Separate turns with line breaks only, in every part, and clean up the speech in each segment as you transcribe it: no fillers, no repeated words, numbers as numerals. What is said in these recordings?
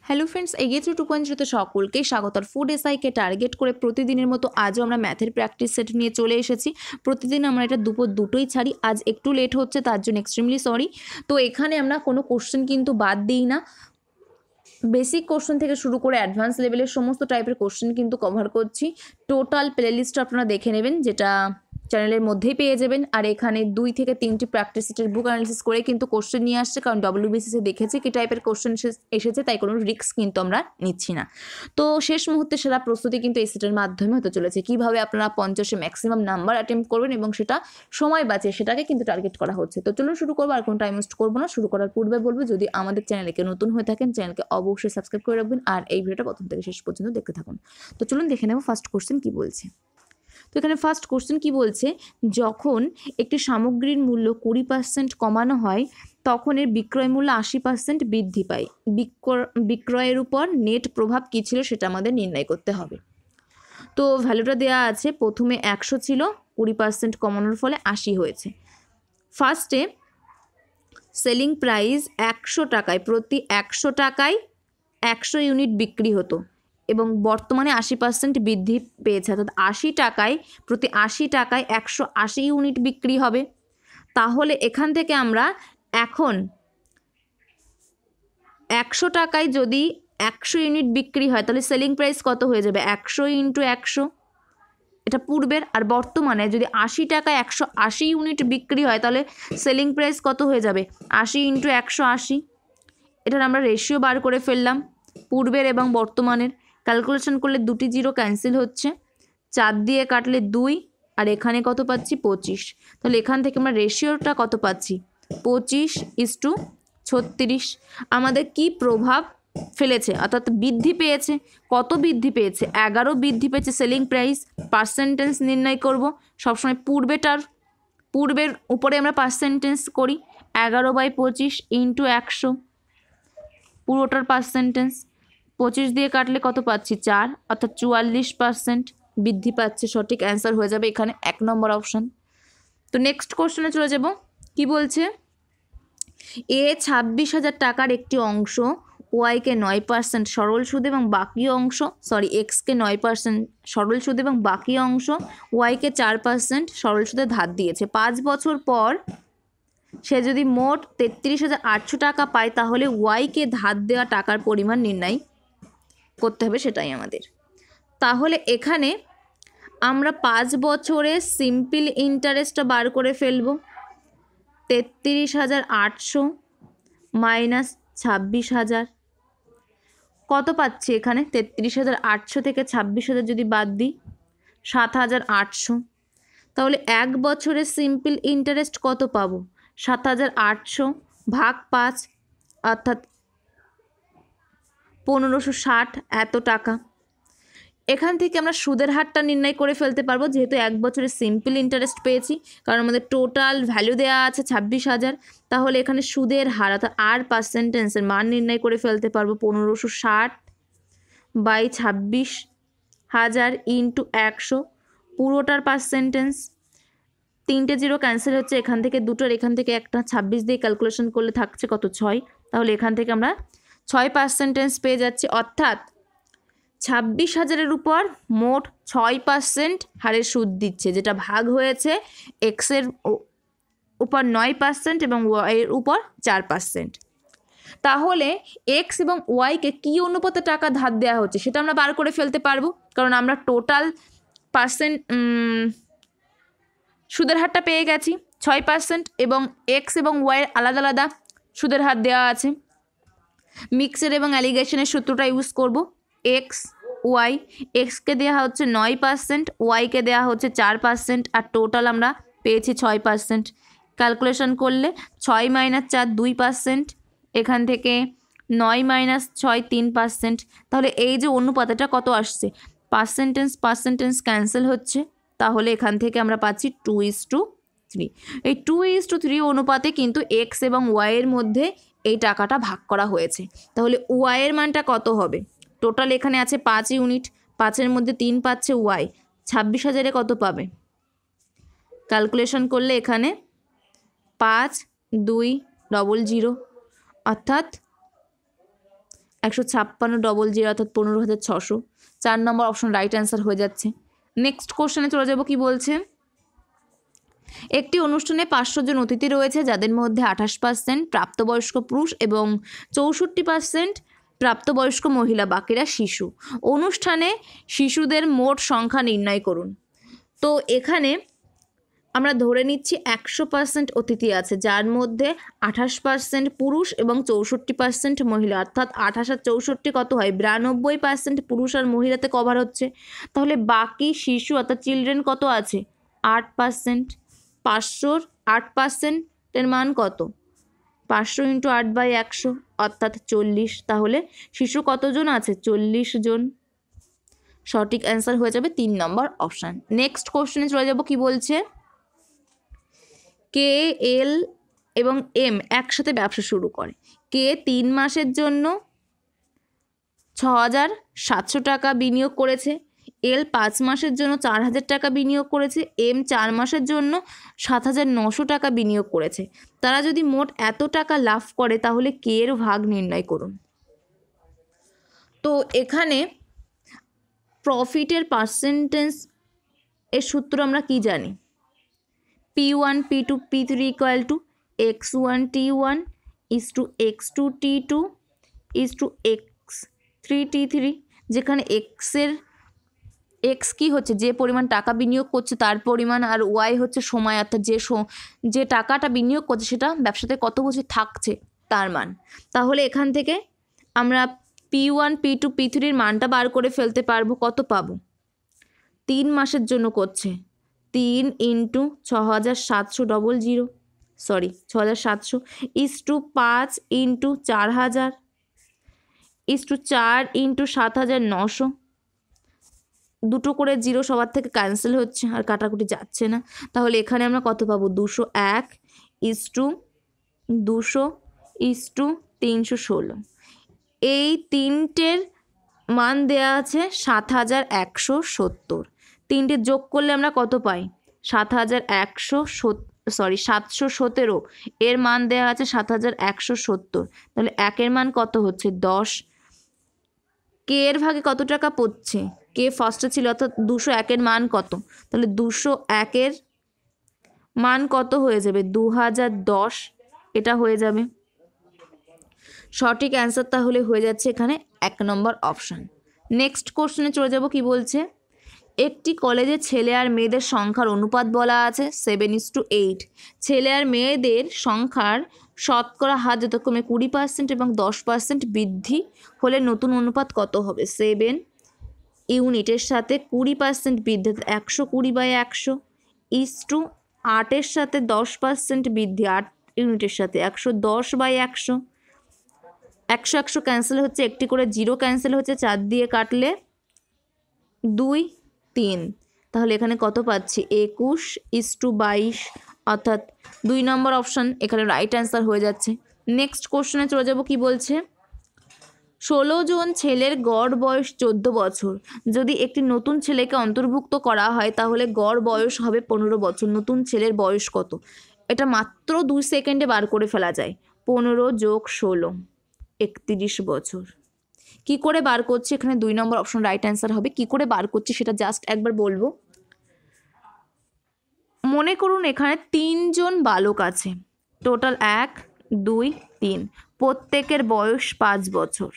Hello friends, এগিয়ে through 2.0 সকলকে স্বাগত। ফুড এসআইকে টার্গেট করে প্রতিদিনের মতো আজও আমরা ম্যাথের প্র্যাকটিস সেট নিয়ে চলে এসেছি। প্রতিদিন আমরা এটা দুপুর দুটোই ছাড়ি, আজ একটু লেট হচ্ছে, তার জন্য এক্সট্রিমলি সরি। তো এখানে আমরা কোনো কোশ্চেন কিন্তু বাদ দিই না, বেসিক কোশ্চেন থেকে শুরু করে অ্যাডভান্স লেভেলের সমস্ত টাইপের কোশ্চেন কিন্তু কভার করছি। টোটাল প্লেলিস্টটা আপনারা দেখে নেবেন, যেটা চ্যানেলের মধ্যেই পেয়ে যাবেন। আর এখানে 2 থেকে 3টি প্র্যাকটিস সেটের বুক অ্যানালিসিস করে কিন্তু কোশ্চেন নিয়ে আসছে, কারণ ডব্লিউবিসিসি দেখেছে কি টাইপের কোশ্চেন এসেছে, তাই কোনো রিস্ক কিন্তু আমরা নিচ্ছি না। তো শেষ মুহূর্তে সেরা প্রস্তুতি কিন্তু এই সেটের মাধ্যমে হতে চলেছে। কীভাবে আপনারা 50-এ ম্যাক্সিমাম নাম্বার অ্যাটেম্প করবেন এবং সেটা সময় বাঁচিয়ে সেটাকে কিন্তু টার্গেট করা হচ্ছে। তো চলুন শুরু করবো, আর কোনো টাইম ওয়েস্ট করবো না। শুরু করার পূর্বে বলবো, যদি আমাদের চ্যানেলকে নতুন হয়ে থাকেন চ্যানেলকে অবশ্যই সাবস্ক্রাইব করে রাখবেন, আর এই ভিডিওটা প্রথম থেকে শেষ পর্যন্ত দেখতে থাকুন। তো চলুন দেখে নেব ফার্স্ট কোশ্চেন কী বলছে। তো এখানে ফার্স্ট কোশ্চেন কি বলছে, যখন একটি সামগ্রীর মূল্য 20% কমানো হয় তখন এর বিক্রয় মূল্য 80% বৃদ্ধি পায়। বিক্রয়ের উপর নেট প্রভাব কী ছিল সেটা আমাদের নির্ণয় করতে হবে। তো ভ্যালুটা দেওয়া আছে, প্রথমে 100 ছিল, 20% কমানোর ফলে 80 হয়েছে। ফার্স্টে সেলিং প্রাইস 100 টাকায়, প্রতি 100 টাকায় 100 ইউনিট বিক্রি হতো এবং বর্তমানে 80% বৃদ্ধি পেয়েছে, অর্থাৎ 80 টাকায় প্রতি 80 টাকায় 180 ইউনিট বিক্রি হবে। তাহলে এখান থেকে আমরা এখন 100 টাকায় যদি 100 ইউনিট বিক্রি হয় তাহলে সেলিং প্রাইস কত হয়ে যাবে, 100 × 100, এটা পূর্বের। আর বর্তমানে যদি 80 টাকায় 180 ইউনিট বিক্রি হয় তাহলে সেলিং প্রাইস কত হয়ে যাবে, 80 × 180। এটার আমরা রেশিও বার করে ফেললাম পূর্বের এবং বর্তমানের। ক্যালকুলেশন করলে দুটি জিরো ক্যান্সেল হচ্ছে, 4 দিয়ে কাটলে 2, আর এখানে কত পাচ্ছি 25। তাহলে এখান থেকে আমরা রেশিওটা কত পাচ্ছি, 25:36। আমাদের কি প্রভাব ফেলেছে, অর্থাৎ বৃদ্ধি পেয়েছে। কত বৃদ্ধি পেয়েছে, 11 বৃদ্ধি পেয়েছে সেলিং প্রাইস। পার্সেন্টেজ নির্ণয় করব, সবসময় পূর্বের উপরে আমরা পার্সেন্টেজ করি। 11/25 × 100, পুরোটার পার্সেন্টেজ। 25 দিয়ে কাটলে কত পাচ্ছি 4, অর্থাৎ 44% বৃদ্ধি পাচ্ছে। সঠিক অ্যান্সার হয়ে যাবে এখানে 1 নম্বর অপশান। তো নেক্সট কোশ্চেনে চলে যাব। কি বলছে, 26,000 টাকার একটি অংশ ওয়াইকে 9% সরল সুদ এবং বাকি অংশ, এক্সকে 9% সরল সুদ এবং বাকি অংশ ওয়াইকে 4% সরল সুদে ধার দিয়েছে। 5 বছর পর সে যদি মোট 33,800 টাকা পায় তাহলে ওয়াইকে ধার দেওয়া টাকার পরিমাণ নির্ণয় করতে হবে, সেটাই আমাদের। তাহলে এখানে আমরা 5 বছরে সিম্পল ইন্টারেস্টটা বার করে ফেলব। 33,800 মাইনাস 26,000 কত পাচ্ছি এখানে, 33,800 থেকে 26,000 যদি বাদ দিই 7,800। তাহলে 1 বছরে সিম্পল ইন্টারেস্ট কত পাবো, 7,800 ভাগ 5, অর্থাৎ 1,560 এত টাকা। এখান থেকে আমরা সুদের হারটা নির্ণয় করে ফেলতে পারবো, যেহেতু 1 বছরে সিম্পল ইন্টারেস্ট পেয়েছি, কারণ আমাদের টোটাল ভ্যালু দেওয়া আছে 26,000। তাহলে এখানে সুদের হার অর্থাৎ আর পার্সেন্টেজের মান নির্ণয় করে ফেলতে পারবো, 1,560/26,000 × 100, পুরোটার পার্সেন্টেজ। 3টে জিরো ক্যান্সেল হচ্ছে, এখান থেকে দুটোর, এখান থেকে একটা, 26 দিয়ে ক্যালকুলেশন করলে থাকছে কত 6। তাহলে এখান থেকে আমরা 6% পেয়ে যাচ্ছি, অর্থাৎ 26,000-এর উপর মোট 6% হারে সুদ দিচ্ছে, যেটা ভাগ হয়েছে এক্সের উপর 9% এবং ওয়াইয়ের উপর 4%। তাহলে এক্স এবং ওয়াইকে কী অনুপাতে টাকা ধার দেওয়া হচ্ছে সেটা আমরা বার করে ফেলতে পারবো, কারণ আমরা টোটাল সুদের হারটা পেয়ে গেছি 6%, এবং এক্স এবং ওয়াইয়ের আলাদা আলাদা সুদের হার দেওয়া আছে। মিক্সের এবং অ্যালিগেশনের সূত্রটা ইউজ করব। এক্স ওয়াই, এক্সকে দেওয়া হচ্ছে 9%, ওয়াইকে দেওয়া হচ্ছে 4%, আর টোটাল আমরা পেয়েছি 6%। ক্যালকুলেশন করলে 6 - 4 2%, এখান থেকে 9 - 6 3%। তাহলে এই যে অনুপাতটা কত আসছে, পার্সেন্টেজ ক্যান্সেল হচ্ছে, তাহলে এখান থেকে আমরা পাচ্ছি 2:3। এই 2:3 অনুপাতে কিন্তু এক্স এবং ওয়াইয়ের মধ্যে এই টাকাটা ভাগ করা হয়েছে। তাহলে ওয়াইয়ের মানটা কত হবে, টোটাল এখানে আছে 5 ইউনিট, 5-এর মধ্যে 3 পাচ্ছে ওয়াই, 26,000-এ কত পাবে, ক্যালকুলেশন করলে এখানে 5 2 0 0, অর্থাৎ 156 ডবল 0 অর্থাৎ 15,600। 4 নম্বর অপশন রাইট অ্যান্সার হয়ে যাচ্ছে। নেক্সট কোশ্চেনে চলে যাব। কি বলছে, একটি অনুষ্ঠানে 500 জন অতিথি রয়েছে, যাদের মধ্যে 28% প্রাপ্তবয়স্ক পুরুষ এবং 64% প্রাপ্তবয়স্ক মহিলা, বাকিরা শিশু। অনুষ্ঠানে শিশুদের মোট সংখ্যা নির্ণয় করুন। তো এখানে আমরা ধরে নিচ্ছি 100% অতিথি আছে, যার মধ্যে 28% পুরুষ এবং 64% মহিলা, অর্থাৎ 28 আর 64 কত হয়, 92% পুরুষ আর মহিলাতে কভার হচ্ছে। তাহলে বাকি শিশু অর্থাৎ চিলড্রেন কত আছে, 8%। 500-র 8%-এর মান কত, 500 × 8/100 অর্থাৎ 40। তাহলে শিশু কতজন আছে, 40 জন। সঠিক অ্যান্সার হয়ে যাবে 3 নম্বর অপশান। নেক্সট কোশ্চেনে চলে যাব। কি বলছে, কে, এল এবং এম একসাথে ব্যবসা শুরু করে। কে 3 মাসের জন্য 6,700 টাকা বিনিয়োগ করেছে, এল 5 মাসের জন্য 4,000 টাকা বিনিয়োগ করেছে, এম 4 মাসের জন্য 7,900 টাকা বিনিয়োগ করেছে। তারা যদি মোট এত টাকা লাভ করে তাহলে কে এর ভাগ নির্ণয় করুন। তো এখানে প্রফিটের পার্সেন্টেজ এর সূত্র আমরা কি জানি, P1 P2 P3 equal to X1 T1 is to X2 T2 is to X3 T3, যেখানে এক্স কি হচ্ছে, যে পরিমাণ টাকা বিনিয়োগ করছে তার পরিমাণ, আর ওয়াই হচ্ছে সময়, অর্থাৎ যে টাকাটা বিনিয়োগ করছে সেটা ব্যবসাতে কত বছর থাকছে তার মান। তাহলে এখান থেকে আমরা P1 P2 P3-র মানটা বার করে ফেলতে পারবো। কত পাবো, 3 মাসের জন্য করছে 3 × 6,700 6,700 ইজ টু 5 × 4,000 ইজ টু 4 × 7,900। দুটো করে 0 সবার থেকে ক্যান্সেল হচ্ছে আর কাটাকুটি যাচ্ছে না। তাহলে এখানে আমরা কত পাবো, 201 ইজ টু 200 ইজ টু 316। এই তিনটের মান দেয়া আছে 7,170। তিনটে যোগ করলে আমরা কত পাই, 717 এর মান দেওয়া আছে 7,170। তাহলে একের মান কত হচ্ছে 10। কে এর ভাগে কত টাকা পড়ছে, কে ফার্স্টে ছিল, অর্থাৎ 201-এর মান কত, তাহলে 201-এর মান কত হয়ে যাবে, 2010 এটা হয়ে যাবে। সঠিক অ্যান্সার তাহলে হয়ে যাচ্ছে এখানে 1 নম্বর অপশান। নেক্সট কোশ্চেনে চলে যাব। কি বলছে, একটি কলেজে ছেলে আর মেয়েদের সংখ্যার অনুপাত বলা আছে 7:8। ছেলে আর মেয়েদের সংখ্যার শতকরা হার যথাক্রমে 20% এবং 10% বৃদ্ধি হলে নতুন অনুপাত কত হবে, 7 ইউনিটের সাথে 20% বৃদ্ধি 120/100 ইজ টু 8-এর সাথে 10% বৃদ্ধি 8 ইউনিটের সাথে 110/100। 100 ক্যান্সেল হচ্ছে, একটি করে 0 ক্যান্সেল হচ্ছে, 4 দিয়ে কাটলে 2 3। তাহলে এখানে কত পাচ্ছি, 21 ইজ টু 22 অর্থাৎ 2 নম্বর অপশান এখানে রাইট অ্যান্সার হয়ে যাচ্ছে। নেক্সট কোশ্চেনে চলে যাব। কি বলছে, 16 জন ছেলের গড় বয়স 14 বছর। যদি একটি নতুন ছেলেকে অন্তর্ভুক্ত করা হয় তাহলে গড় বয়স হবে 15 বছর। নতুন ছেলের বয়স কত, এটা মাত্র 2 সেকেন্ডে বার করে ফেলা যায়। 15 + 16 31 বছর। কি করে বার করছি, এখানে 2 নম্বর অপশন রাইট অ্যান্সার হবে। কি করে বার করছি সেটা জাস্ট একবার বলবো। মনে করুন এখানে 3 জন বালক আছে, টোটাল 1 2 3, প্রত্যেকের বয়স 5 বছর।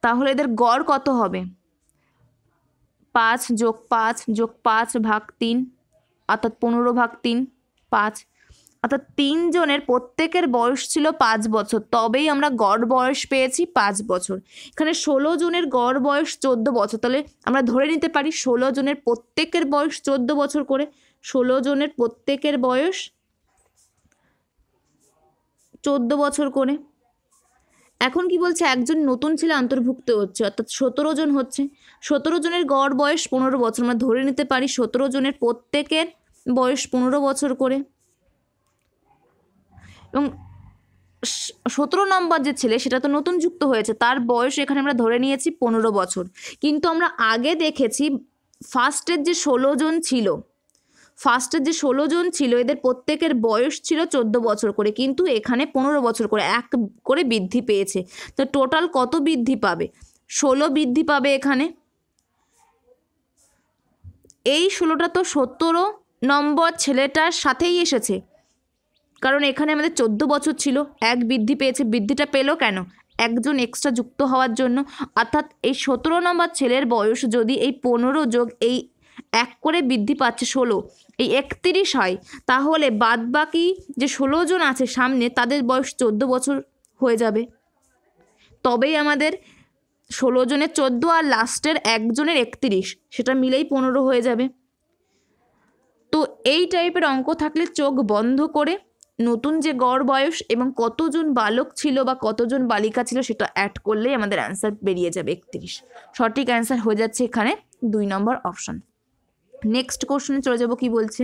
তাহলে এদের গড় কত হবে, 5 + 5 + 5 ভাগ 3 অর্থাৎ 15/3 5, অর্থাৎ 3 জনের প্রত্যেকের বয়স ছিল 5 বছর, তবেই আমরা গড় বয়স পেয়েছি 5 বছর। এখানে 16 জনের গড় বয়স 14 বছর, তাহলে আমরা ধরে নিতে পারি 16 জনের প্রত্যেকের বয়স 14 বছর করে। 16 জনের প্রত্যেকের বয়স 14 বছর করে। এখন কি বলছে, একজন নতুন ছেলে অন্তর্ভুক্ত হচ্ছে, অর্থাৎ 17 জন হচ্ছে। 17 জনের গড় বয়স 15 বছর, আমরা ধরে নিতে পারি 17 জনের প্রত্যেকের বয়স 15 বছর করে। এবং 17 নম্বর যে ছেলে সেটা তো নতুন যুক্ত হয়েছে, তার বয়স এখানে আমরা ধরে নিয়েছি 15 বছর। কিন্তু আমরা আগে দেখেছি ফার্স্টের যে 16 জন ছিল, ফার্স্টের যে 16 জন ছিল এদের প্রত্যেকের বয়স ছিল 14 বছর করে, কিন্তু এখানে 15 বছর করে এক করে বৃদ্ধি পেয়েছে। তো টোটাল কত বৃদ্ধি পাবে? 16 বৃদ্ধি পাবে এখানে। এই 16টা তো 17 নম্বর ছেলেটার সাথেই এসেছে, কারণ এখানে আমাদের 14 বছর ছিল, এক বৃদ্ধি পেয়েছে। বৃদ্ধিটা পেলো কেন? একজন এক্সট্রা যুক্ত হওয়ার জন্য। অর্থাৎ এই 17 নম্বর ছেলের বয়স যদি এই 15 যোগ এই এক করে বৃদ্ধি পাচ্ছে 16, এই 31 হয়, তাহলে বাদবাকি যে 16 জন আছে সামনে তাদের বয়স 14 বছর হয়ে যাবে। তবেই আমাদের 16 জনের 14 আর লাস্টের একজনের 31, সেটা মিলেই 15 হয়ে যাবে। তো এই টাইপের অঙ্ক থাকলে চোখ বন্ধ করে নতুন যে গড় বয়স এবং কতজন বালক ছিল বা কতজন বালিকা ছিল সেটা অ্যাড করলেই আমাদের অ্যান্সার বেরিয়ে যাবে 31। সঠিক অ্যান্সার হয়ে যাচ্ছে এখানে 2 নম্বর অপশন। নেক্সট কোশ্চেনে চলে যাব, কি বলছে।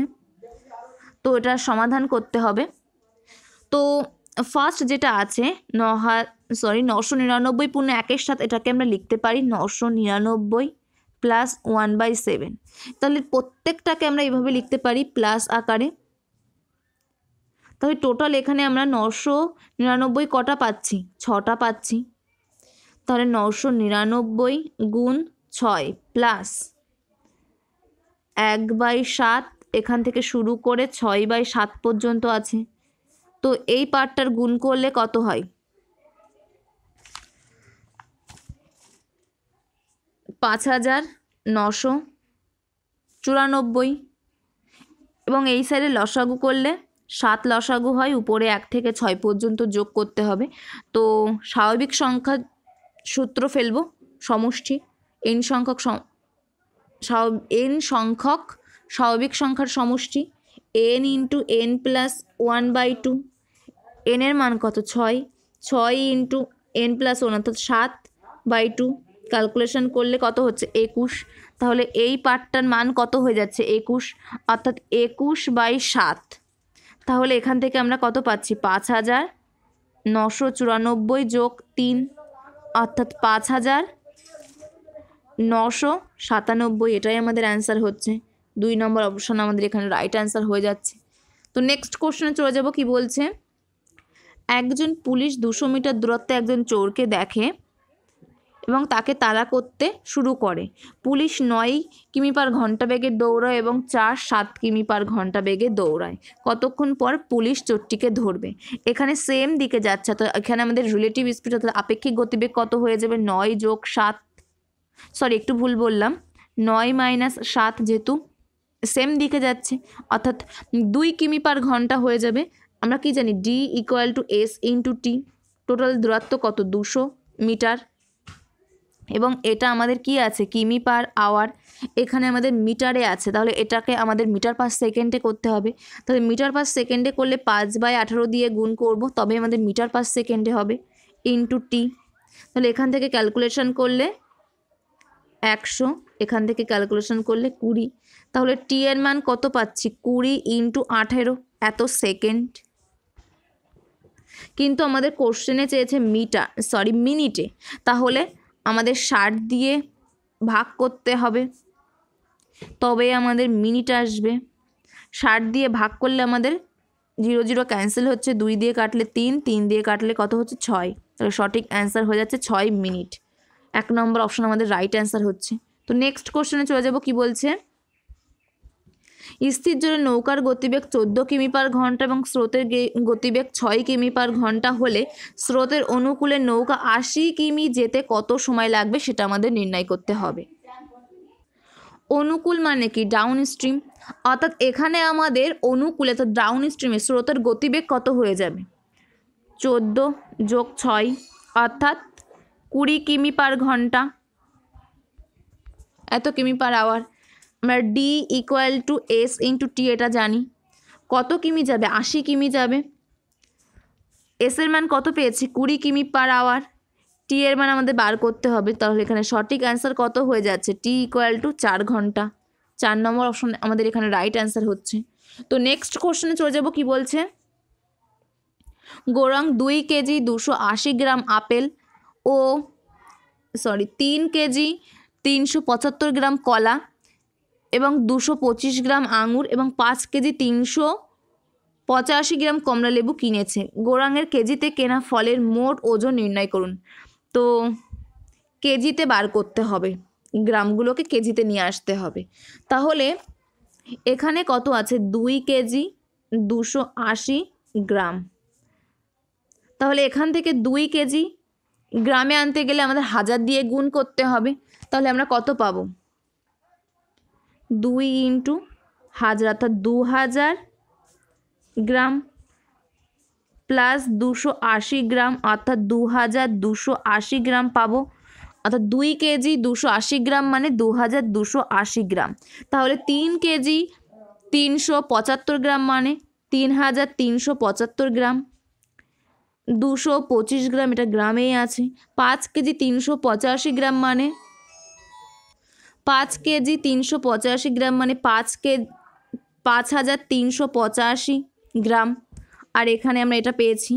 তো এটা সমাধান করতে হবে। তো ফার্স্ট যেটা আছে 999 পূর্ণ 1-এর সাথে এটাকে আমরা লিখতে পারি 999 প্লাস 1/7। তাহলে প্রত্যেকটাকে আমরা এইভাবে লিখতে পারি প্লাস আকারে। তাহলে টোটাল এখানে আমরা 999 কটা পাচ্ছি? 6টা পাচ্ছি। তাহলে 999 গুণ 6 প্লাস 1/7, এখান থেকে শুরু করে 6/7 পর্যন্ত আছে। তো এই পার্টটার গুণ করলে কত হয়? 5994, এবং এই সাইডে লসাগু করলে 7 লসাগু হয়, উপরে 1 থেকে 6 পর্যন্ত যোগ করতে হবে। তো স্বাভাবিক সংখ্যা সূত্র ফেলবো, সমষ্টি n সংখ্যক স্বাভাবিক সংখ্যার সমষ্টি n into n plus 1/2। n এর মান কত? 6 ইন্টু n প্লাস 1 অর্থাৎ 7/2। ক্যালকুলেশন করলে কত হচ্ছে? 21। তাহলে এই পার্টটার মান কত হয়ে যাচ্ছে? 21, অর্থাৎ 21/7। তাহলে এখান থেকে আমরা কত পাচ্ছি? 5994 যোগ 3 অর্থাৎ 5997। এটাই আমাদের অ্যান্সার হচ্ছে 2 নম্বর অপশন আমাদের এখানে রাইট অ্যান্সার হয়ে যাচ্ছে। তো নেক্সট কোশ্চেনে চলে যাব, কি বলছে। একজন পুলিশ 200 মিটার দূরত্বে একজন চোরকে দেখে এবং তাকে তাড়া করতে শুরু করে। পুলিশ 9 কিমি/ঘন্টা বেগে দৌড়ায় এবং 7 কিমি/ঘন্টা বেগে দৌড়ায়। কতক্ষণ পর পুলিশ চোরটিকে ধরবে? এখানে সেম দিকে যাচ্ছে, তো এখানে আমাদের রিলেটিভ স্পিড অর্থাৎ আপেক্ষিক গতিবেগ কত হয়ে যাবে? 9 যোগ 7, সরি একটু ভুল বললাম, 9 মাইনাস 7, যেহেতু সেম দিকে যাচ্ছে অর্থাৎ 2 কিমি/ঘন্টা হয়ে যাবে। আমরা কি জানি? d = s × t। টোটাল দূরত্ব কত? 200 মিটার, এবং এটা আমাদের কি আছে? কিমি/আওয়ার। এখানে আমাদের মিটারে আছে, তাহলে এটাকে আমাদের মিটার/সেকেন্ডে করতে হবে। তাহলে মিটার/সেকেন্ডে করলে 5/18 দিয়ে গুণ করব, তবে আমাদের মিটার/সেকেন্ডে হবে ইন্টু টি। তাহলে এখান থেকে ক্যালকুলেশন করলে 100, এখান থেকে ক্যালকুলেশন করলে 20। তাহলে টি এর মান কত পাচ্ছি? 20 × 18, এত সেকেন্ড। কিন্তু আমাদের কোশ্চেনে চেয়েছে মিনিটে, তাহলে আমাদের 60 দিয়ে ভাগ করতে হবে, তবে আমাদের মিনিট আসবে। 60 দিয়ে ভাগ করলে আমাদের 0 0 ক্যান্সেল হচ্ছে, 2 দিয়ে কাটলে 3, 3 দিয়ে কাটলে কত হচ্ছে? 6। তাহলে সঠিক অ্যান্সার হয়ে যাচ্ছে 6 মিনিট। 1 নম্বর অপশন আমাদের রাইট অ্যান্সার হচ্ছে। তো নেক্সট কোশ্চেনে চলে যাব, কি বলছে। স্থির জোরে নৌকার গতিবেগ 14 কিমি/ঘন্টা এবং স্রোতের গতিবেগ 6 কিমি/ঘন্টা হলে স্রোতের অনুকূলে নৌকা 80 কিমি যেতে কত সময় লাগবে সেটা আমাদের নির্ণয় করতে হবে। অনুকূল মানে কি? ডাউন স্ট্রিম, অর্থাৎ এখানে আমাদের অনুকূলে তো ডাউন স্ট্রিমে স্রোতের গতিবেগ কত হয়ে যাবে? 14 যোগ 6 অর্থাৎ 20 কিমি/ঘন্টা, এত কিমি/আওয়ার। আমরা d = s × t এটা জানি। কত কিমি যাবে? 80 কিমি যাবে। s এর মান কত পেয়েছি? 20 কিমি/আওয়ার। t এর মান আমাদের বার করতে হবে, তাহলে এখানে সঠিক অ্যান্সার কত হয়ে যাচ্ছে? t = 4 ঘন্টা। 4 নম্বর অপশন আমাদের এখানে রাইট অ্যান্সার হচ্ছে। তো নেক্সট কোশ্চেনে চলে যাব, কি বলছে। গৌরাং 2 কেজি 280 গ্রাম আপেল ও 3 কেজি 375 গ্রাম কলা এবং 225 গ্রাম আঙুর এবং 5 কেজি 385 গ্রাম কমলা লেবু কিনেছে। গৌরাঙ্গের কেজিতে কেনা ফলের মোট ওজন নির্ণয় করুন। তো কেজিতে বার করতে হবে, গ্রামগুলোকে কেজিতে নিয়ে আসতে হবে। তাহলে এখানে কত আছে, 2 কেজি 280 গ্রাম। তাহলে এখান থেকে 2 কেজি গ্রামে আনতে গেলে আমাদের 1000 দিয়ে গুণ করতে হবে। তাহলে আমরা কত পাবো, 2 × 1000 অর্থাৎ 2000 গ্রাম প্লাস 280 গ্রাম অর্থাৎ 2280 গ্রাম পাবো। অর্থাৎ 2 কেজি 280 গ্রাম মানে 2280 গ্রাম। তাহলে 3 কেজি 375 গ্রাম মানে 3375 গ্রাম। 225 গ্রাম এটা গ্রামেই আছে। 5 কেজি 385 গ্রাম মানে 5 কেজি 385 গ্রাম মানে 5385 গ্রাম। আর এখানে আমরা এটা পেয়েছি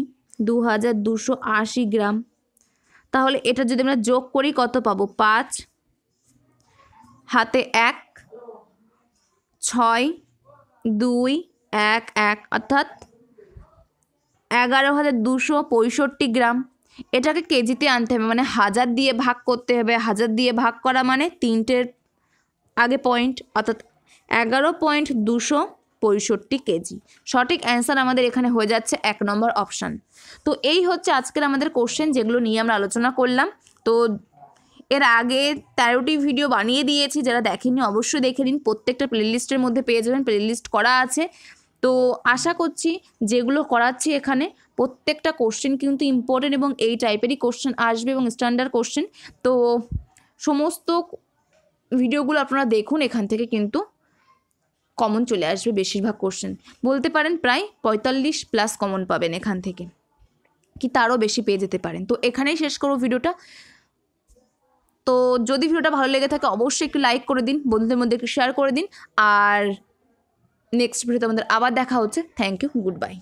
2280 গ্রাম। তাহলে এটা যদি আমরা যোগ করি কত পাবো, 5 হাতে 1 6 2 1 1 অর্থাৎ 11265 গ্রাম। এটাকে কেজিতে আনতে হবে, মানে 1000 দিয়ে ভাগ করতে হবে। 1000 দিয়ে ভাগ করা মানে 3টের আগে পয়েন্ট, অর্থাৎ 11.265 কেজি। সঠিক অ্যান্সার আমাদের এখানে হয়ে যাচ্ছে 1 নম্বর অপশান। তো এই হচ্ছে আজকের আমাদের কোশ্চেন, যেগুলো নিয়ে আমরা আলোচনা করলাম। তো এর আগে 13টি ভিডিও বানিয়ে দিয়েছি, যারা দেখেননি অবশ্যই দেখে নিন। প্রত্যেকটা প্লেলিস্টের মধ্যে পেয়ে যাবেন, প্লেলিস্ট করা আছে। তো আশা করছি যেগুলো করাচ্ছি এখানে প্রত্যেকটা কোশ্চেন কিন্তু ইম্পর্টেন্ট এবং এই টাইপেরই কোশ্চেন আসবে এবং স্ট্যান্ডার্ড কোশ্চেন। তো সমস্ত ভিডিওগুলো আপনারা দেখুন, এখান থেকে কিন্তু কমন চলে আসবে বেশিরভাগ কোশ্চেন। বলতে পারেন প্রায় 45+ কমন পাবেন এখান থেকে, কি তারও বেশি পেয়ে যেতে পারেন। তো এখানেই শেষ করব ভিডিওটা। তো যদি ভিডিওটা ভালো লেগে থাকে অবশ্যই একটু লাইক করে দিন, বন্ধুদের মধ্যে একটু শেয়ার করে দিন। আর নেক্সট ভিডিওতে আমাদের আবার দেখা হচ্ছে। Thank you, good bye.